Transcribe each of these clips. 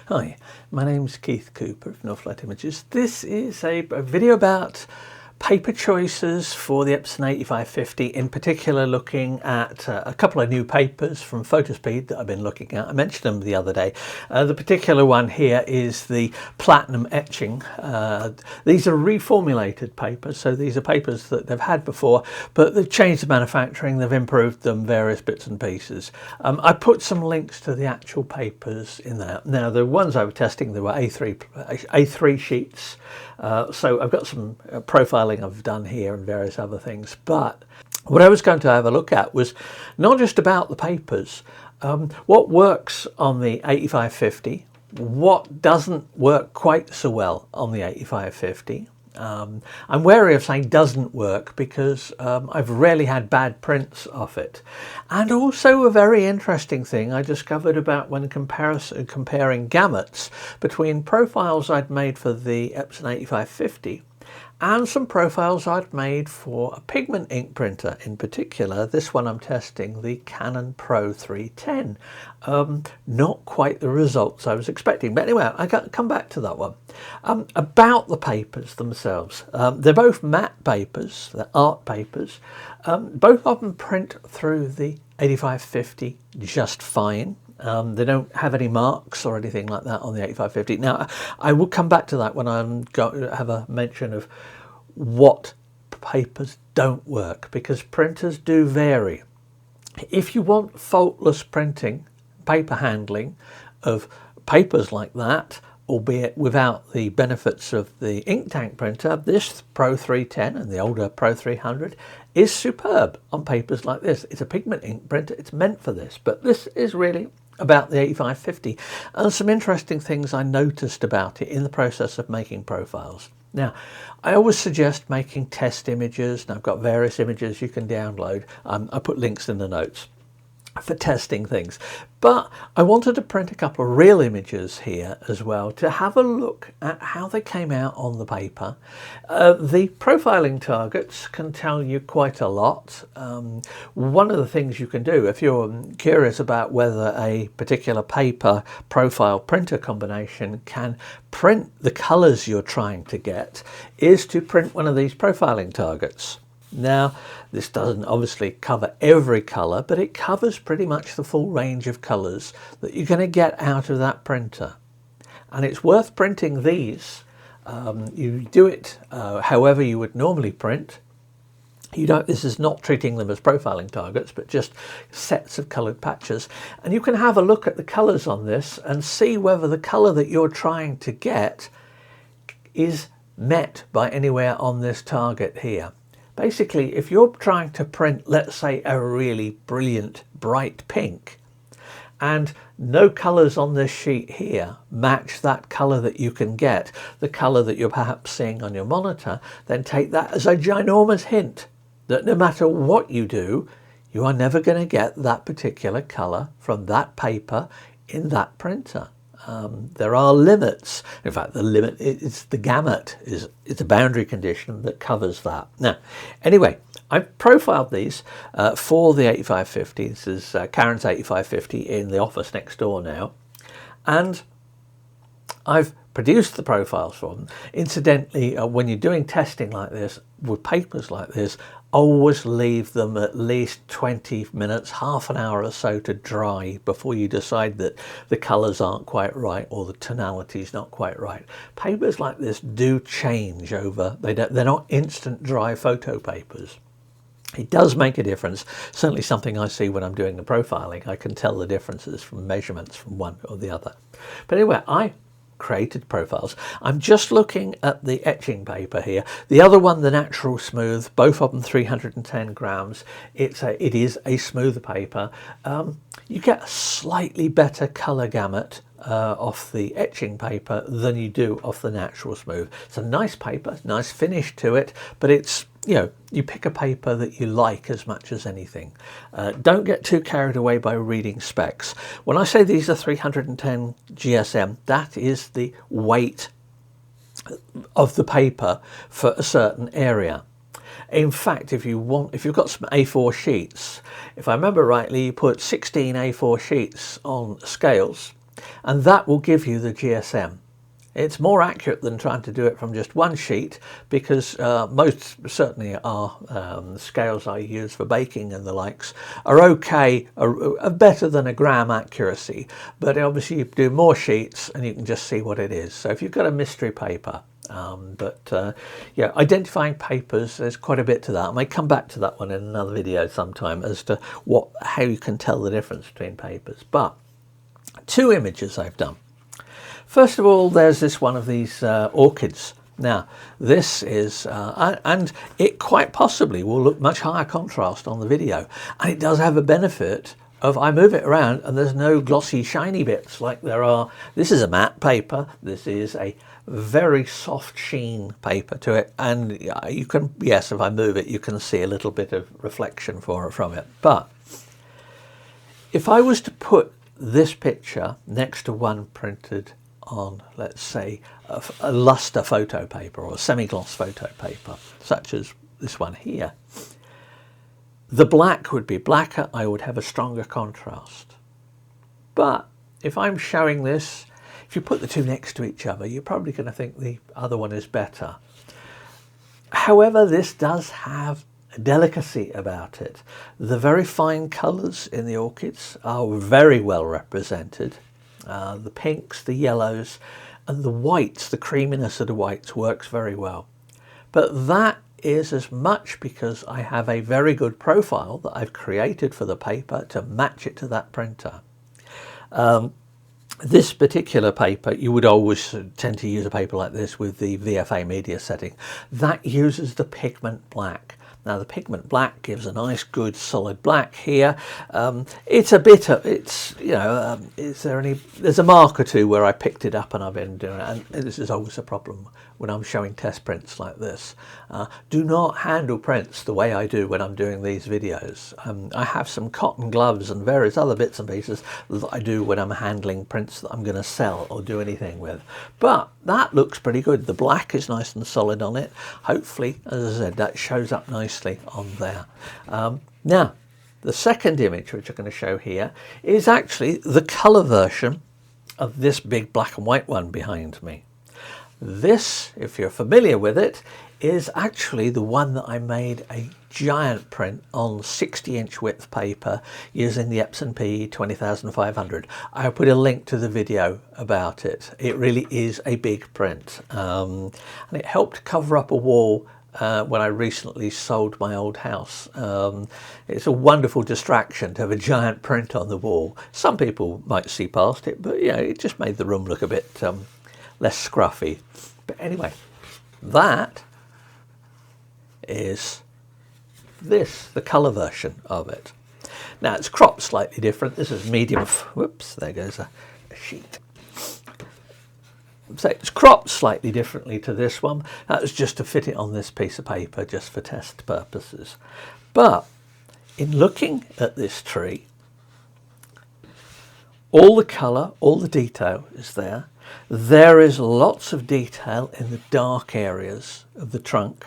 Hi, my name's Keith Cooper of Northlight Images. This is a video about paper choices for the Epson 8550, in particular looking at a couple of new papers from Fotospeed that I've been looking at. I mentioned them the other day. The particular one here is the platinum etching. These are reformulated papers, so these are papers that they've had before, but they've changed the manufacturing, they've improved them, various bits and pieces. I put some links to the actual papers in there. Now, the ones I was testing, there were A3 sheets. So I've got some profiling I've done here and various other things, but what I was going to have a look at was not just about the papers, what works on the 8550, what doesn't work quite so well on the 8550. I'm wary of saying doesn't work because I've rarely had bad prints off it. And also a very interesting thing I discovered about when comparing gamuts between profiles I'd made for the Epson 8550 and some profiles I'd made for a pigment ink printer, in particular this one I'm testing, the Canon Pro 310. Not quite the results I was expecting, but anyway, I got to come back to that one. About the papers themselves, they're both matte papers, they're art papers. Both of them print through the 8550 just fine. They don't have any marks or anything like that on the 8550. Now, I will come back to that when I'm going to have a mention of what papers don't work, because printers do vary. If you want faultless printing, paper handling of papers like that, albeit without the benefits of the ink tank printer, this Pro 310 and the older Pro 300 is superb on papers like this. It's a pigment ink printer, it's meant for this, but this is really about the 8550 and some interesting things I noticed about it in the process of making profiles. Now, I always suggest making test images, and I've got various images you can download. I put links in the notes for testing things, but I wanted to print a couple of real images here as well to have a look at how they came out on the paper. The profiling targets can tell you quite a lot. One of the things you can do if you're curious about whether a particular paper profile printer combination can print the colors you're trying to get is to print one of these profiling targets. Now, this doesn't obviously cover every colour, but it covers pretty much the full range of colours that you're going to get out of that printer. And it's worth printing these. You do it however you would normally print. This is not treating them as profiling targets, but just sets of coloured patches. And you can have a look at the colours on this and see whether the colour that you're trying to get is met by anywhere on this target here. Basically, if you're trying to print, let's say, a really brilliant bright pink, and no colours on this sheet here match that colour that you can get, the colour that you're perhaps seeing on your monitor, then take that as a ginormous hint that no matter what you do, you are never going to get that particular colour from that paper in that printer. There are limits. In fact, the limit is the gamut. It's a boundary condition that covers that. Now, anyway, I've profiled these for the 8550. This is Karen's 8550 in the office next door now. And I've produced the profiles for them. Incidentally, when you're doing testing like this, with papers like this, always leave them at least 20 minutes, half an hour or so to dry before you decide that the colours aren't quite right or the tonality is not quite right. Papers like this do change over, they're not instant dry photo papers. It does make a difference, certainly something I see when I'm doing the profiling. I can tell the differences from measurements from one or the other. But anyway, I created profiles. I'm just looking at the etching paper here. The other one, the natural smooth, both of them 310 grams. It is a smoother paper. You get a slightly better color gamut off the etching paper than you do off the natural smooth. It's a nice paper, nice finish to it, but it's, you pick a paper that you like as much as anything. Don't get too carried away by reading specs. When I say these are 310 GSM, that is the weight of the paper for a certain area. In fact, if you've got some A4 sheets, if I remember rightly, you put 16 A4 sheets on scales, and that will give you the GSM. It's more accurate than trying to do it from just one sheet, because most certainly our scales I use for baking and the likes are okay, are better than a gram accuracy, but obviously you do more sheets and you can just see what it is. So if you've got a mystery paper, yeah, identifying papers, there's quite a bit to that. I may come back to that one in another video sometime as to how you can tell the difference between papers. But 2 images I've done. First of all, there's this one of these orchids. Now, this is, and it quite possibly will look much higher contrast on the video. And it does have a benefit of, I move it around and there's no glossy, shiny bits like there are. This is a matte paper. This is a very soft sheen paper to it. And you can, yes, if I move it, you can see a little bit of reflection from it. But if I was to put this picture next to one printed on, let's say, a luster photo paper or a semi-gloss photo paper, such as this one here, the black would be blacker, I would have a stronger contrast. But if I'm showing this, if you put the 2 next to each other, you're probably going to think the other one is better. However, this does have a delicacy about it. The very fine colours in the orchids are very well represented. The pinks, the yellows, and the whites, the creaminess of the whites works very well. But that is as much because I have a very good profile that I've created for the paper to match it to that printer. This particular paper, you would always tend to use a paper like this with the VFA media setting. That uses the pigment black. Now the pigment black gives a nice good solid black here. It's a bit of, it's, you know, there's a mark or two where I picked it up and I've been doing it, and this is always a problem when I'm showing test prints like this. Do not handle prints the way I do when I'm doing these videos. I have some cotton gloves and various other bits and pieces that I do when I'm handling prints that I'm going to sell or do anything with. But that looks pretty good. The black is nice and solid on it. Hopefully, as I said, that shows up nicely on there. Now, the second image, which I'm going to show here, is actually the colour version of this big black and white one behind me. This, if you're familiar with it, is actually the one that I made a giant print on 60-inch width paper using the Epson ET-8550. I'll put a link to the video about it. It really is a big print, and it helped cover up a wall when I recently sold my old house. It's a wonderful distraction to have a giant print on the wall. Some people might see past it, but yeah, it just made the room look a bit less scruffy. But anyway, that is this, the colour version of it. Now it's cropped slightly different. This is medium, whoops, there goes a sheet. So it's cropped slightly differently to this one. That was just to fit it on this piece of paper, just for test purposes. But in looking at this tree, all the colour, all the detail is there. There is lots of detail in the dark areas of the trunk.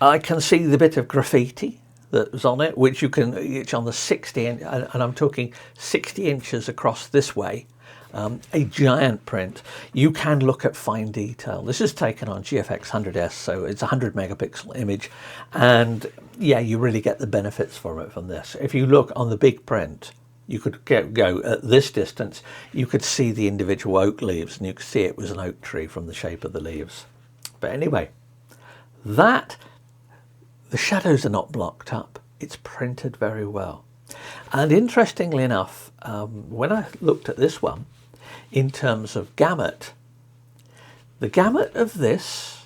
I can see the bit of graffiti that was on it, which you can, it's on the 60 inch, and I'm talking 60 inches across this way. A giant print. You can look at fine detail. This is taken on GFX 100S, so it's a 100 megapixel image, and yeah, you really get the benefits from it from this. If you look on the big print, you could go at this distance, you could see the individual oak leaves, and you could see it was an oak tree from the shape of the leaves. But anyway, that, the shadows are not blocked up. It's printed very well. And interestingly enough, when I looked at this one, in terms of gamut, the gamut of this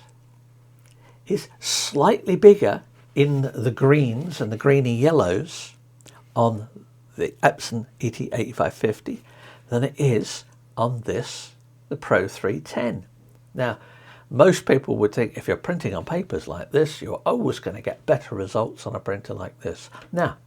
is slightly bigger in the greens and the greeny yellows on the Epson ET-8550 than it is on this, the Pro 310. Now, most people would think if you're printing on papers like this, you're always going to get better results on a printer like this. Now,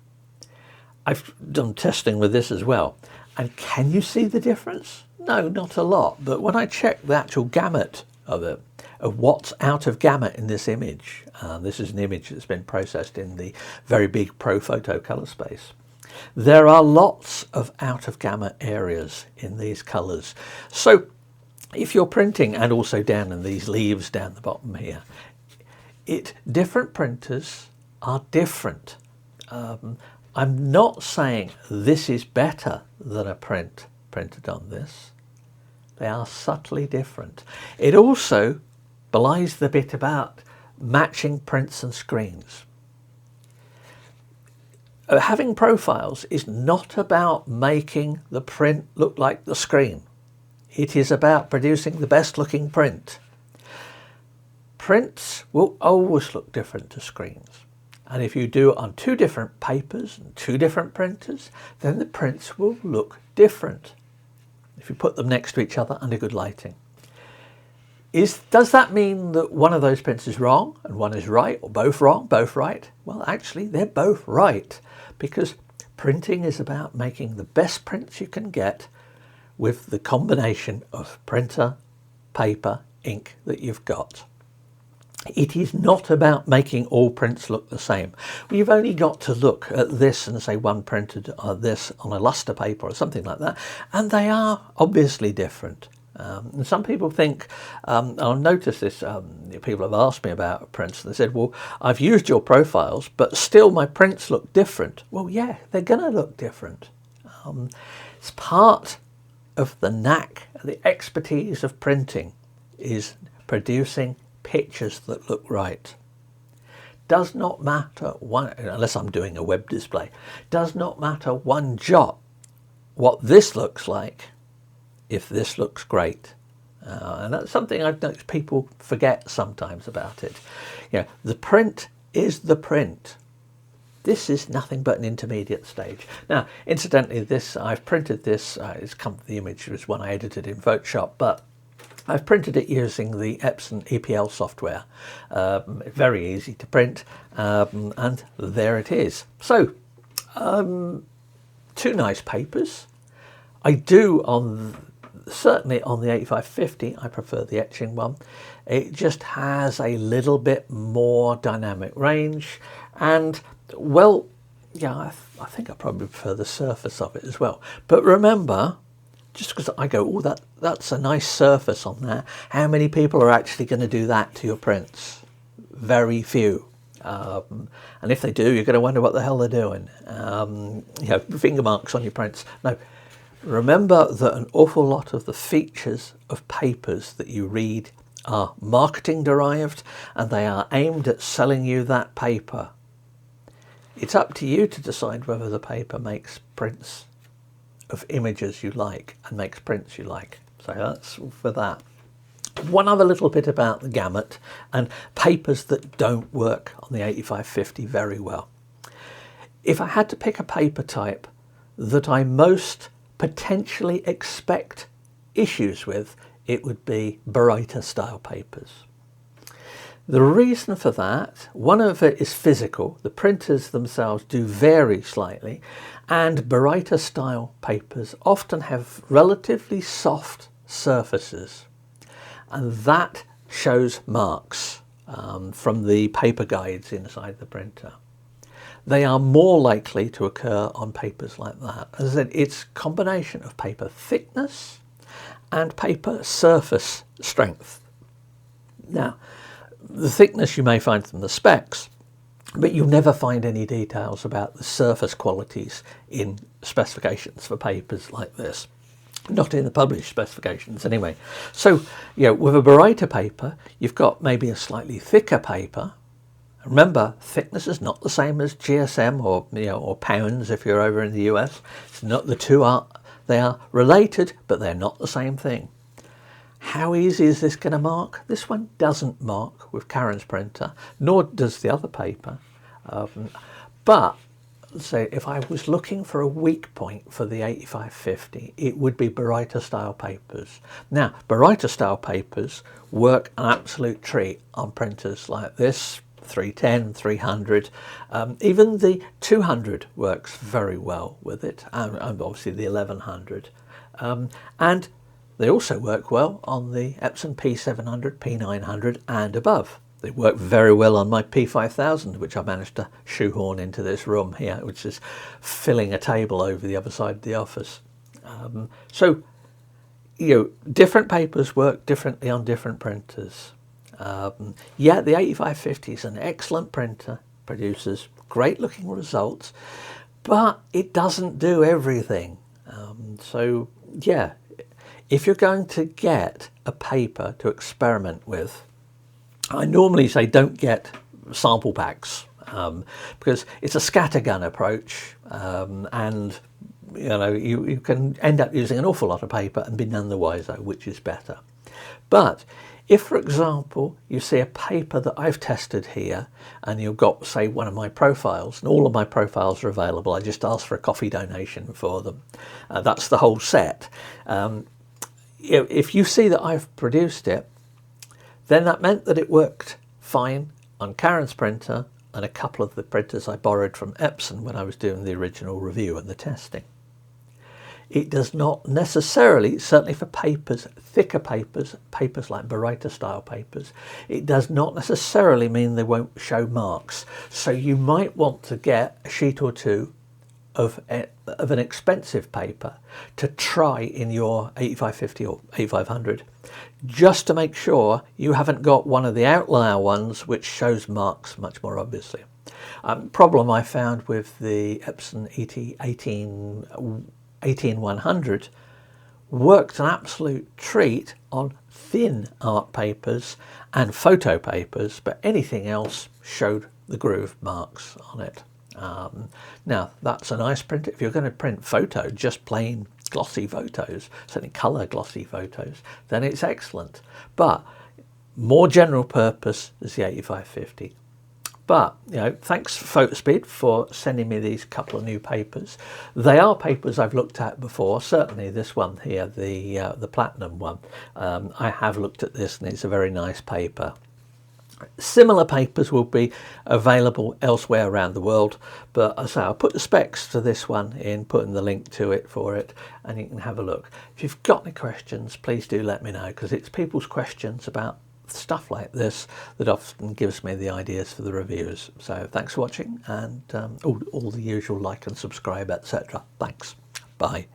I've done testing with this as well, and can you see the difference? No, not a lot, but when I check the actual gamut of it, of what's out of gamut in this image, this is an image that's been processed in the very big Pro Photo color space. There are lots of out of gamut areas in these colours. So if you're printing, and also down in these leaves down the bottom here, different printers are different. I'm not saying this is better than a print printed on this. They are subtly different. It also belies the bit about matching prints and screens. Having profiles is not about making the print look like the screen. It is about producing the best looking print. Prints will always look different to screens. And if you do it on two different papers and two different printers, then the prints will look different if you put them next to each other under good lighting. Does that mean that one of those prints is wrong and one is right, or both wrong, both right? Well, actually, they're both right, because printing is about making the best prints you can get with the combination of printer, paper, ink that you've got. It is not about making all prints look the same. You've only got to look at this and say one printed this on a luster paper or something like that, and they are obviously different. And some people think, I'll notice this, people have asked me about prints, and they said, well, I've used your profiles, but still my prints look different. Well, yeah, they're going to look different. It's part of the knack, the expertise of printing, is producing pictures that look right. Does not matter unless I'm doing a web display, does not matter one jot what this looks like if this looks great. And that's something I've noticed people forget sometimes about it. You know, the print is the print. This is nothing but an intermediate stage. Now, incidentally, I've printed this, the image was one I edited in Photoshop, but I've printed it using the Epson EPL software. Very easy to print, and there it is. So, two nice papers. I do certainly on the 8550, I prefer the etching one. It just has a little bit more dynamic range, and well, yeah, I think I probably prefer the surface of it as well. But remember, just because I go, oh, that's a nice surface on that, how many people are actually going to do that to your prints? Very few. And if they do, you're going to wonder what the hell they're doing. You know, finger marks on your prints. No. Remember that an awful lot of the features of papers that you read are marketing derived, and they are aimed at selling you that paper. It's up to you to decide whether the paper makes prints of images you like and makes prints you like. So that's for that. One other little bit about the gamut and papers that don't work on the 8550 very well. If I had to pick a paper type that I most potentially expect issues with, it would be Baryta style papers. The reason for that, one of it is physical. The printers themselves do vary slightly, and Baryta style papers often have relatively soft surfaces, and that shows marks from the paper guides inside the printer. They are more likely to occur on papers like that. As I said, it's a combination of paper thickness and paper surface strength. Now, the thickness you may find from the specs, but you'll never find any details about the surface qualities in specifications for papers like this. Not in the published specifications anyway. So, you know, with a Baryta paper, you've got maybe a slightly thicker paper. Remember, thickness is not the same as GSM or pounds if you're over in the US. It's not, they are related, but they're not the same thing. How easy is this going to mark? This one doesn't mark with Karen's printer, nor does the other paper. But so if I was looking for a weak point for the 8550, it would be Baryta style papers. Now, Baryta style papers work an absolute treat on printers like this. 310, 300, even the 200 works very well with it, and obviously the 1100. And they also work well on the Epson P700, P900 and above. They work very well on my P5000, which I managed to shoehorn into this room here, which is filling a table over the other side of the office. So, you know, different papers work differently on different printers. Yeah, the 8550 is an excellent printer, produces great looking results, but it doesn't do everything. So, yeah, if you're going to get a paper to experiment with, I normally say don't get sample packs, because it's a scattergun approach, and you know you can end up using an awful lot of paper and be none the wiser which is better. But if, for example, you see a paper that I've tested here and you've got, say, one of my profiles, and all of my profiles are available, I just ask for a coffee donation for them. That's the whole set. If you see that I've produced it, then that meant that it worked fine on Karen's printer and a couple of the printers I borrowed from Epson when I was doing the original review and the testing. It does not necessarily, certainly for papers, thicker papers, papers like Barita style papers, it does not necessarily mean they won't show marks. So you might want to get a sheet or two of an expensive paper to try in your 8550 or 8500, just to make sure you haven't got one of the outlier ones which shows marks much more obviously. Problem I found with the Epson ET-18100 worked an absolute treat on thin art papers and photo papers, but anything else showed the groove marks on it. Now that's a nice print. If you're going to print photo, just plain glossy photos, certainly colour glossy photos, then it's excellent. But more general purpose is the 8550. But, you know, thanks Fotospeed for sending me these couple of new papers. They are papers I've looked at before, certainly this one here, the platinum one. I have looked at this and it's a very nice paper. Similar papers will be available elsewhere around the world, but as I say, I'll put the specs to this one in, putting the link to it for it, and you can have a look. If you've got any questions, please do let me know, because it's people's questions about stuff like this that often gives me the ideas for the reviews. So thanks for watching, and all the usual like and subscribe, etc. Thanks. Bye.